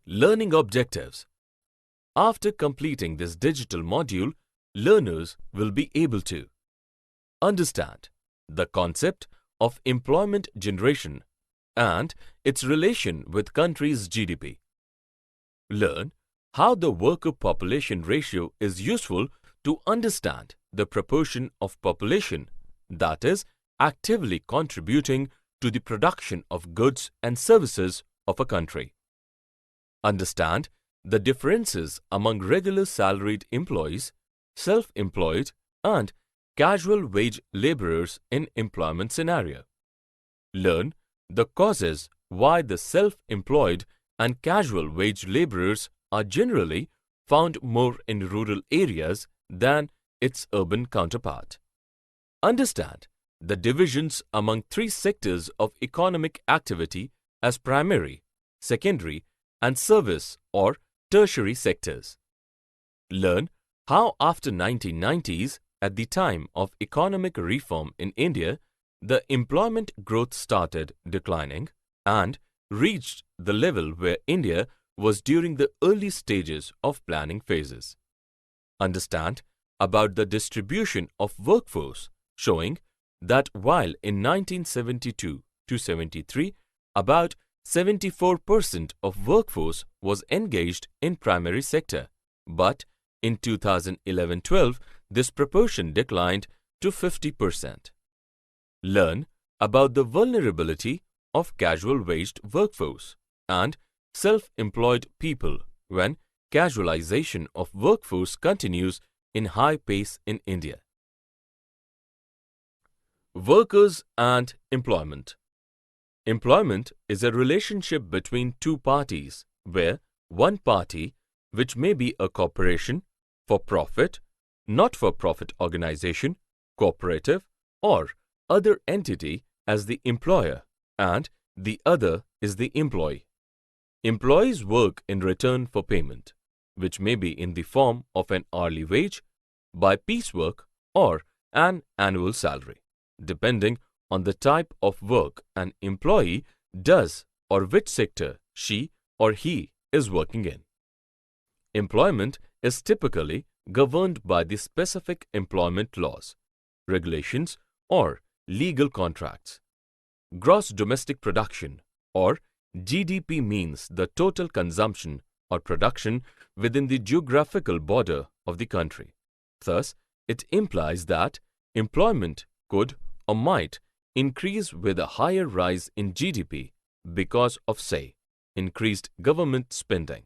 Learning objectives. After completing this digital module, learners will be able to understand the concept of employment generation and its relation with country's GDP. Learn how the worker-population ratio is useful to understand the proportion of population that is actively contributing to the production of goods and services of a country. Understand the differences among regular salaried employees, self-employed and casual wage laborers in employment scenario. Learn the causes why the self-employed and casual wage laborers are generally found more in rural areas than its urban counterpart. Understand the divisions among three sectors of economic activity as primary, secondary and service or tertiary sectors. Learn how after 1990s, at the time of economic reform in India, the employment growth started declining and reached the level where India was during the early stages of planning phases. Understand about the distribution of workforce, showing that while in 1972 to 73, about 74% of workforce was engaged in primary sector, but in 2011-12, this proportion declined to 50%. Learn about the vulnerability of casual waged workforce and self-employed people when casualization of workforce continues in high pace in India. Workers and employment. Employment is a relationship between two parties where one party, which may be a corporation, for-profit, not-for-profit organization, cooperative, or other entity as the employer and the other is the employee. Employees work in return for payment, which may be in the form of an hourly wage, by piecework, or an annual salary, depending on the type of work an employee does or which sector she or he is working in. Employment is typically governed by the specific employment laws, regulations, or legal contracts. Gross domestic production or GDP means the total consumption or production within the geographical border of the country. Thus, it implies that employment could or might increase with a higher rise in GDP because of, say, increased government spending.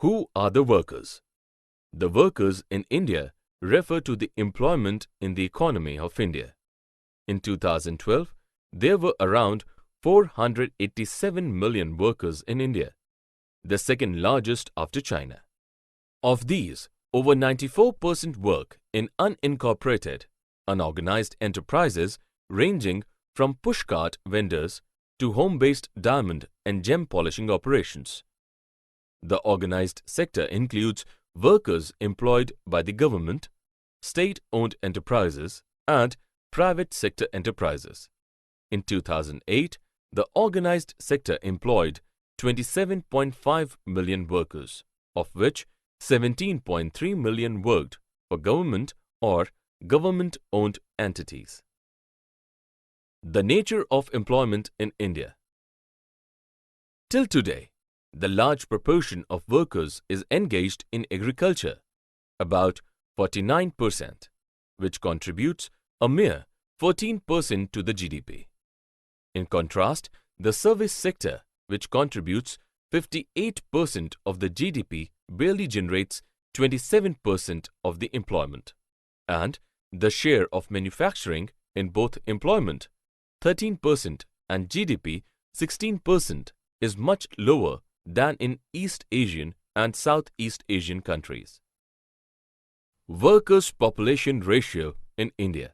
Who are the workers? The workers in India refer to the employment in the economy of India. In 2012, there were around 487 million workers in India, the second largest after China. Of these, over 94% work in unincorporated, unorganized enterprises ranging from pushcart vendors to home-based diamond and gem polishing operations. The organized sector includes workers employed by the government, state-owned enterprises, and private sector enterprises. In 2008, the organized sector employed 27.5 million workers, of which 17.3 million worked for government or government-owned entities. The nature of employment in India. Till today, the large proportion of workers is engaged in agriculture, about 49%, which contributes a mere 14% to the GDP. In contrast, the service sector, which contributes 58% of the GDP, barely generates 27% of the employment, and the share of manufacturing in both employment, 13%, and GDP, 16%, is much lower than in East Asian and Southeast Asian countries. Workers' population ratio in India.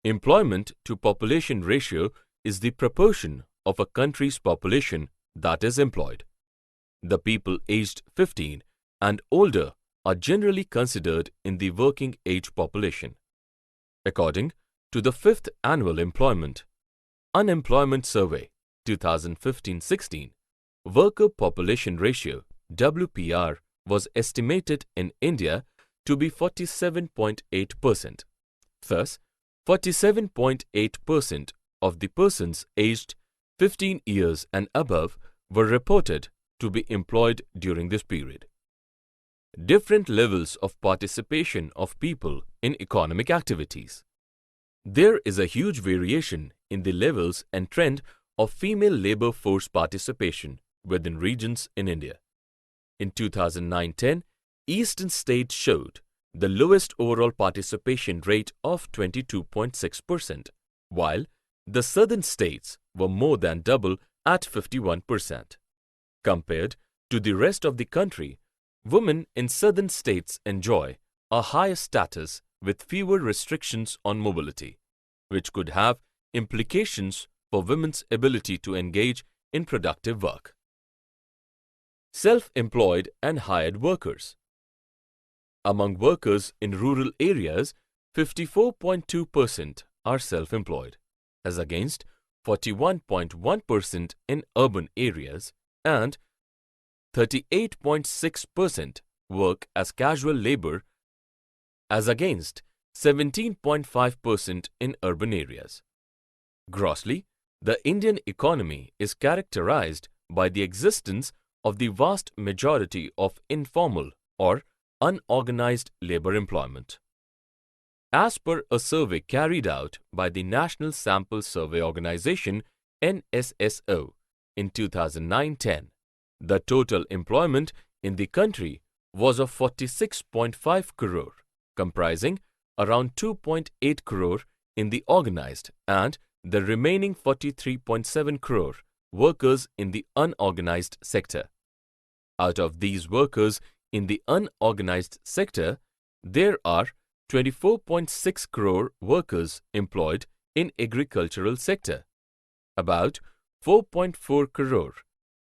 Employment to population ratio is the proportion of a country's population that is employed. The people aged 15 and older are generally considered in the working age population. According to the 5th Annual Employment Unemployment Survey 2015-16, Worker Population Ratio WPR was estimated in India to be 47.8%. Thus, 47.8% of the persons aged 15 years and above were reported to be employed during this period. Different levels of participation of people in economic activities. There is a huge variation in the levels and trend of female labor force participation within regions in India. In 2009-10, Eastern states showed the lowest overall participation rate of 22.6%, while the southern states were more than double at 51%. Compared to the rest of the country, women in southern states enjoy a higher status with fewer restrictions on mobility, which could have implications for women's ability to engage in productive work. Self-employed and hired workers. Among workers in rural areas, 54.2% are self-employed, as against 41.1% in urban areas, and 38.6% work as casual labor, as against 17.5% in urban areas. Grossly, the Indian economy is characterized by the existence of the vast majority of informal or unorganized labor employment. As per a survey carried out by the National Sample Survey Organization (NSSO) in 2009-10, the total employment in the country was of 46.5 crore, comprising around 2.8 crore in the organized and the remaining 43.7 crore workers in the unorganized sector. Out of these workers in the unorganized sector, there are 24.6 crore workers employed in agricultural sector, about 4.4 crore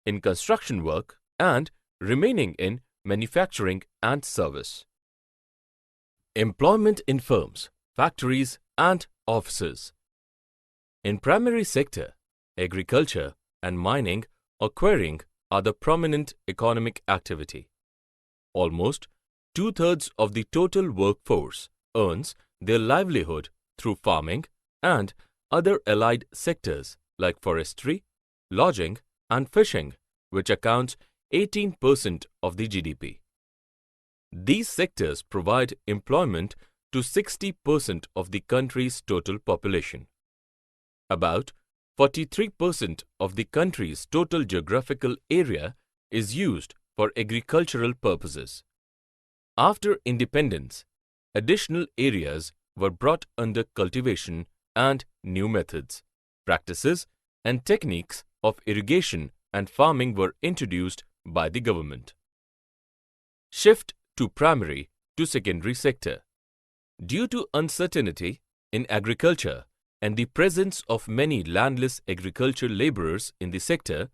in construction work, and remaining in manufacturing and service. Employment in firms, factories and offices. In primary sector, agriculture and mining or quarrying are the prominent economic activity. Almost two-thirds of the total workforce earns their livelihood through farming and other allied sectors like forestry, lodging and fishing, which accounts 18% of the GDP. These sectors provide employment to 60% of the country's total population. About 43% of the country's total geographical area is used for agricultural purposes. After independence, additional areas were brought under cultivation and new methods, practices and techniques of irrigation and farming were introduced by the government. Shift to primary to secondary sector. Due to uncertainty in agriculture and the presence of many landless agricultural laborers in the sector,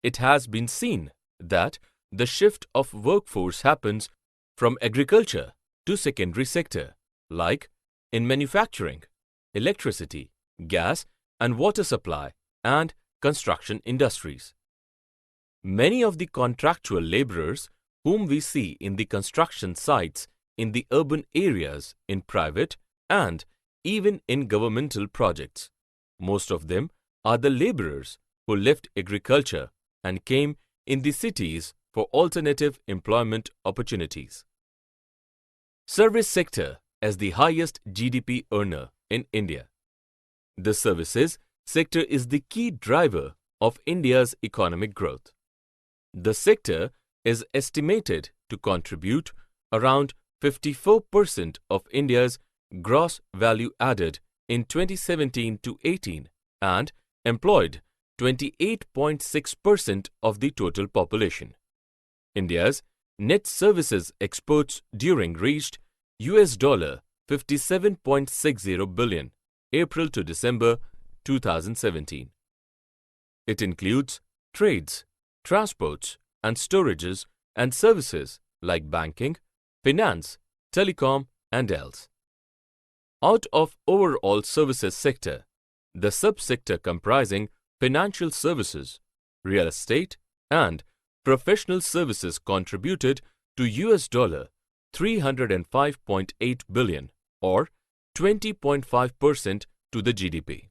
it has been seen that the shift of workforce happens from agriculture to secondary sector, like in manufacturing, electricity, gas and water supply, and construction industries. Many of the contractual laborers whom we see in the construction sites in the urban areas, in private and even in governmental projects, most of them are the laborers who left agriculture and came in the cities for alternative employment opportunities. Service sector as the highest GDP earner in India. The services sector is the key driver of India's economic growth. The sector is estimated to contribute around 54% of India's gross value added in 2017-18 and employed 28.6% of the total population. India's net services exports during reached $57.60 billion April to December 2017. It includes trades, transports and storages and services like banking, finance, telecom and else. Out of overall services sector, the subsector comprising financial services, real estate, and professional services contributed to $305.8 billion or 20.5% to the GDP.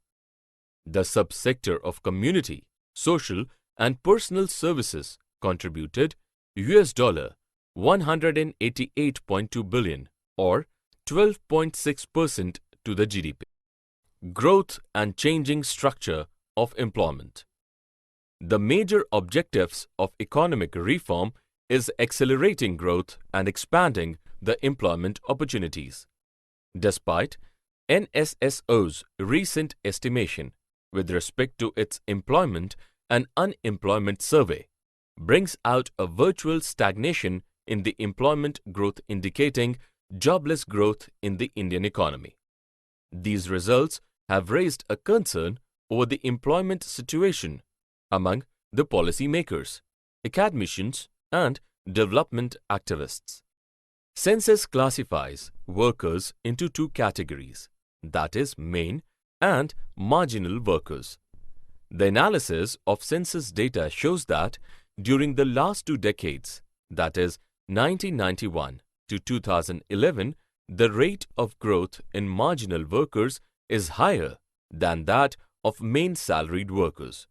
The subsector of community, social and personal services contributed $188.2 billion or 12.6% to the GDP. Growth and changing structure of employment. The major objectives of economic reform is accelerating growth and expanding the employment opportunities. Despite NSSO's recent estimation with respect to its employment and unemployment survey brings out a virtual stagnation in the employment growth, indicating jobless growth in the Indian economy. These results have raised a concern over the employment situation among the policymakers, academicians, and development activists. Census classifies workers into two categories, that is, main and marginal workers. The analysis of census data shows that during the last 2 decades, that is 1991 to 2011, the rate of growth in marginal workers is higher than that of main salaried workers.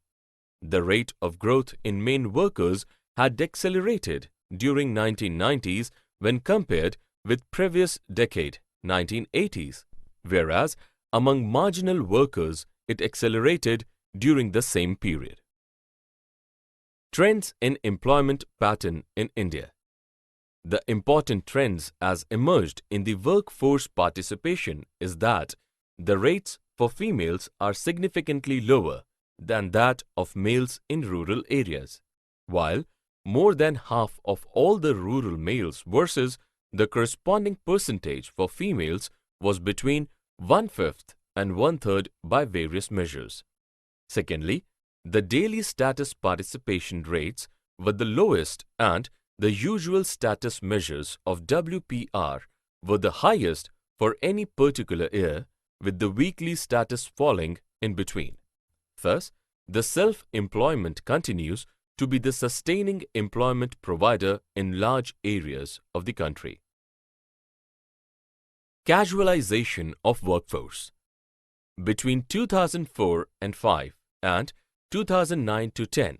The rate of growth in main workers had accelerated during 1990s when compared with previous decade 1980s, whereas among marginal workers it accelerated during the same period. Trends in employment pattern in India. The important trends as emerged in the workforce participation is that the rates for females are significantly lower than that of males in rural areas, while more than half of all the rural males versus the corresponding percentage for females was between 1/5 and 1/3 by various measures. Secondly, the daily status participation rates were the lowest and the usual status measures of WPR were the highest for any particular year, with the weekly status falling in between. Thus, the self-employment continues to be the sustaining employment provider in large areas of the country. Casualization of workforce. Between 2004 and 5 and 2009 to 10,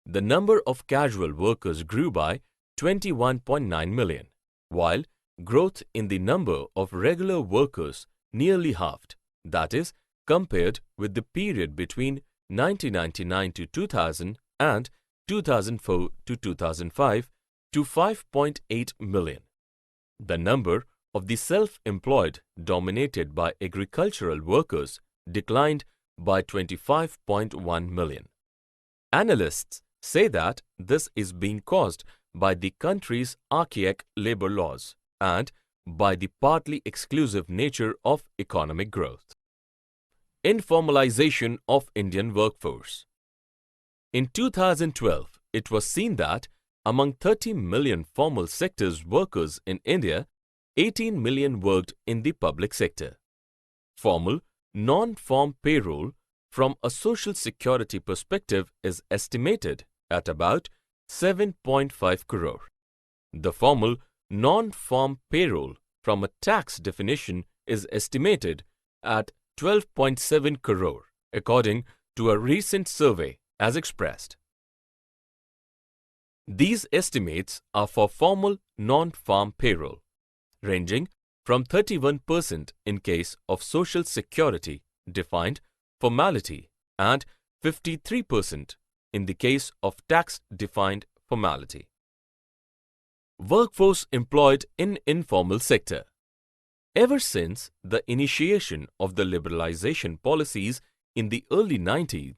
the number of casual workers grew by 21.9 million, while growth in the number of regular workers nearly halved, that is, compared with the period between 1999 to 2000 and 2004 to 2005 to 5.8 million. The number of the self-employed dominated by agricultural workers declined by 25.1 million. Analysts say that this is being caused by the country's archaic labor laws and by the partly exclusive nature of economic growth. Informalization of Indian workforce. In 2012, it was seen that among 30 million formal sectors workers in India, 18 million worked in the public sector. Formal, non-farm payroll from a social security perspective is estimated at about 7.5 crore. The formal, non-farm payroll from a tax definition is estimated at 12.7 crore, according to a recent survey as expressed. These estimates are for formal non-farm payroll, ranging from 31% in case of social security defined formality and 53% in the case of tax-defined formality. Workforce employed in informal sector. Ever since the initiation of the liberalization policies in the early 90s,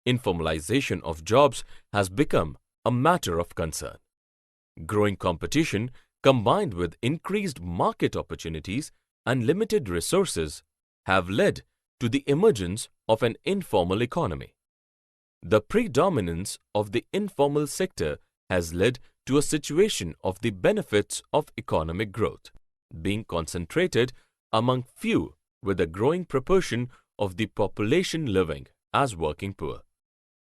informalization of jobs has become a matter of concern. Growing competition combined with increased market opportunities and limited resources have led to the emergence of an informal economy. The predominance of the informal sector has led to a situation of the benefits of economic growth being concentrated among few, with a growing proportion of the population living as working poor.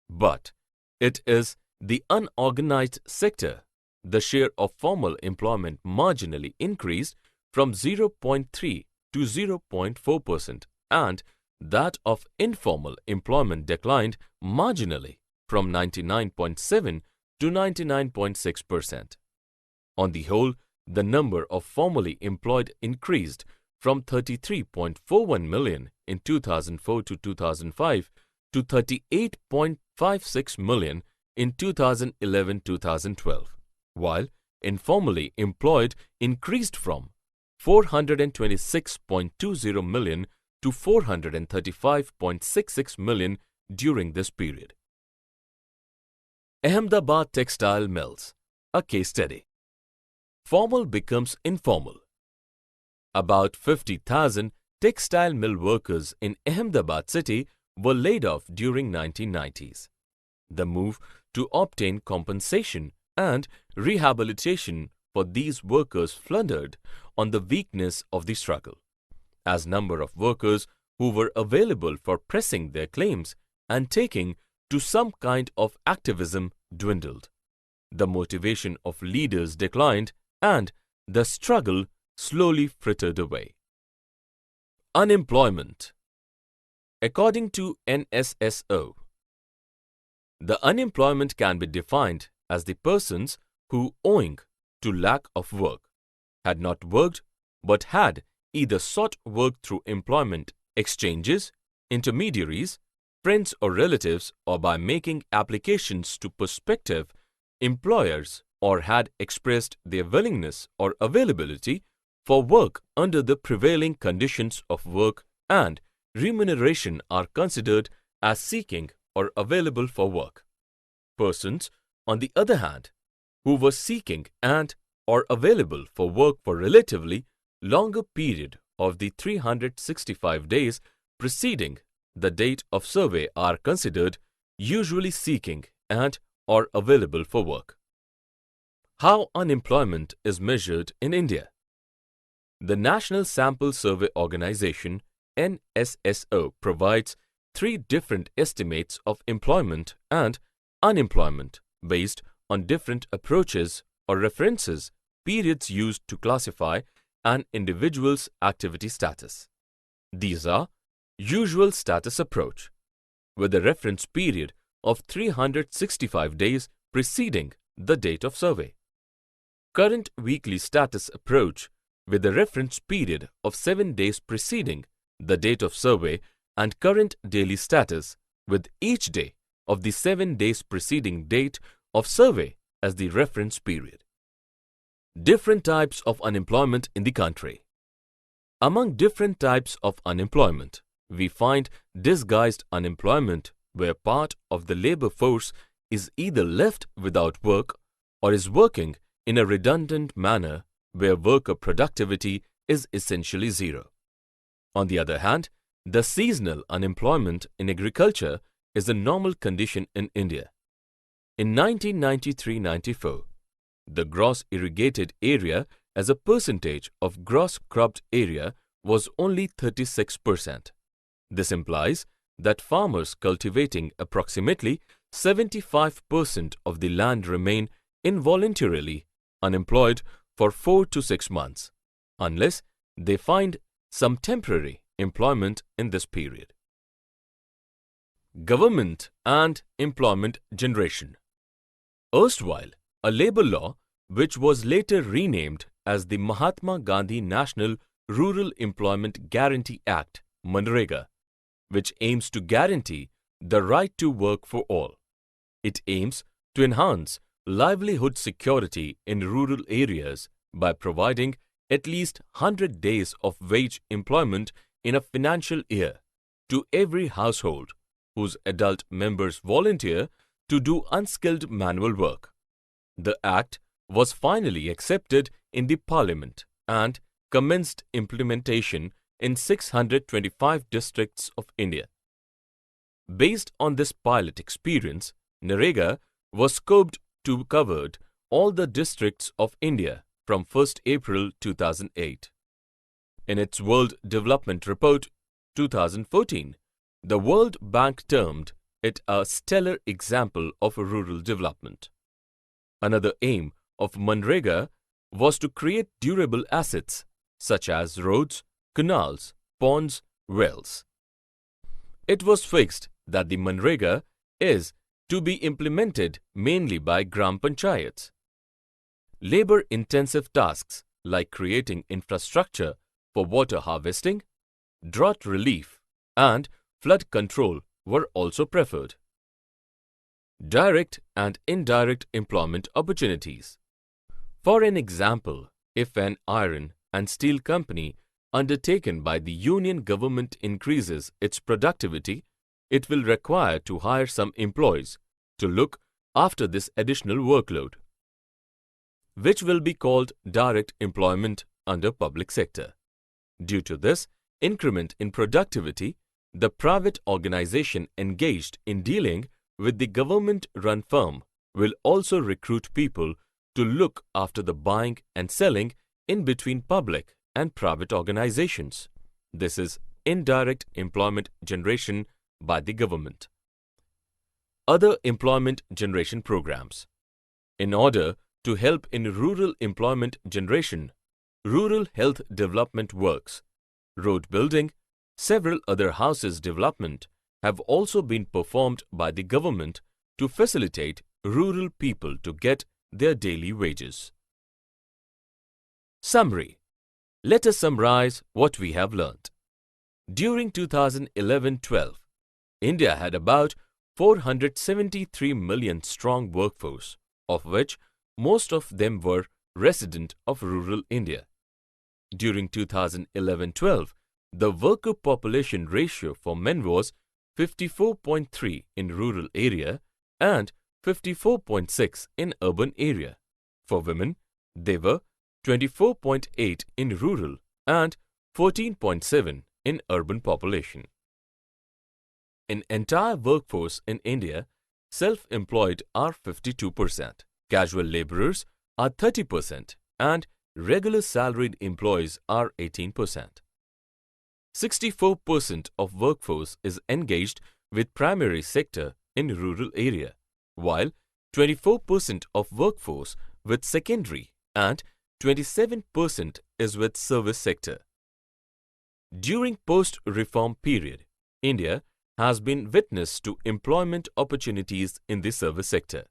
But it is the unorganized sector, the share of formal employment marginally increased from 0.3 to 0.4%, and that of informal employment declined marginally from 99.7 to 99.6%. On the whole, the number of formally employed increased from 33.41 million in 2004 to 2005 to 38.56 million in 2011-2012, while informally employed increased from 426.20 million to 435.66 million during this period. Ahmedabad Textile Mills, a case study. Formal becomes informal. About 50,000 textile mill workers in Ahmedabad city were laid off during 1990s. The move to obtain compensation and rehabilitation for these workers floundered on the weakness of the struggle, as number of workers who were available for pressing their claims and taking to some kind of activism dwindled. The motivation of leaders declined and the struggle slowly frittered away. Unemployment. According to NSSO, the unemployment can be defined as the persons who, owing to lack of work, had not worked but had either sought work through employment exchanges, intermediaries, friends or relatives, or by making applications to prospective employers, or had expressed their willingness or availability for work under the prevailing conditions of work and remuneration are considered as seeking or available for work. Persons, on the other hand, who were seeking and or available for work for relatively longer period of the 365 days preceding the date of survey are considered usually seeking and or available for work. How unemployment is measured in India. The National Sample Survey Organization NSSO provides three different estimates of employment and unemployment based on different approaches or references periods used to classify an individual's activity status. These are usual status approach, with a reference period of 365 days preceding the date of survey. Current weekly status approach, with a reference period of 7 days preceding the date of survey, and current daily status, with each day of the 7 days preceding date of survey as the reference period. Different types of unemployment in the country. Among different types of unemployment, we find disguised unemployment, where part of the labor force is either left without work or is working in a redundant manner, where worker productivity is essentially zero. On the other hand, the seasonal unemployment in agriculture is a normal condition in India. In 1993-94, the gross irrigated area as a percentage of gross cropped area was only 36%. This implies that farmers cultivating approximately 75% of the land remain involuntarily unemployed for 4 to 6 months, unless they find some temporary employment in this period. Government and employment generation. Erstwhile, a labor law, which was later renamed as the Mahatma Gandhi National Rural Employment Guarantee Act, MNREGA, which aims to guarantee the right to work for all. It aims to enhance livelihood security in rural areas by providing at least 100 days of wage employment in a financial year to every household whose adult members volunteer to do unskilled manual work. The Act was finally accepted in the Parliament and commenced implementation in 625 districts of India. Based on this pilot experience, NREGA was scoped to cover all the districts of India from 1st April 2008. In its World Development Report 2014, the World Bank termed it a stellar example of rural development. Another aim of Manrega was to create durable assets such as roads, canals, ponds, wells. It was fixed that the Manrega is to be implemented mainly by Gram Panchayats. Labor-intensive tasks like creating infrastructure for water harvesting, drought relief and flood control were also preferred. Direct and indirect employment opportunities. For an example, if an iron and steel company undertaken by the union government increases its productivity, it will require to hire some employees to look after this additional workload, which will be called direct employment under public sector. Due to this increment in productivity, the private organization engaged in dealing with the government-run firm will also recruit people to look after the buying and selling in between public and private organizations. This is indirect employment generation by the government. Other employment generation programs. In order to help in rural employment generation, rural health development works, road building, several other houses development have also been performed by the government to facilitate rural people to get their daily wages. Summary. Let us summarize what we have learnt. During 2011-12, India had about 473 million strong workforce, of which most of them were resident of rural India. During 2011-12, the worker population ratio for men was 54.3 in rural area and 54.6 in urban area. For women, they were 24.8 in rural and 14.7 in urban population. In entire workforce in India, self-employed are 52%, casual laborers are 30% and regular salaried employees are 18%. 64% of workforce is engaged with primary sector in rural area, while 24% of workforce with secondary and 27% is with service sector. During post-reform period, India has been witness to employment opportunities in the service sector.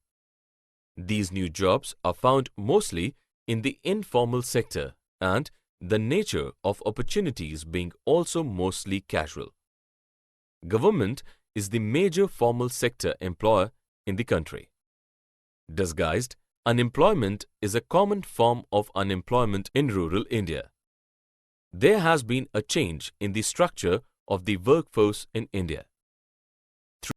These new jobs are found mostly in the informal sector and the nature of opportunities being also mostly casual. Government is the major formal sector employer in the country. Disguised unemployment is a common form of unemployment in rural India. There has been a change in the structure of the workforce in India.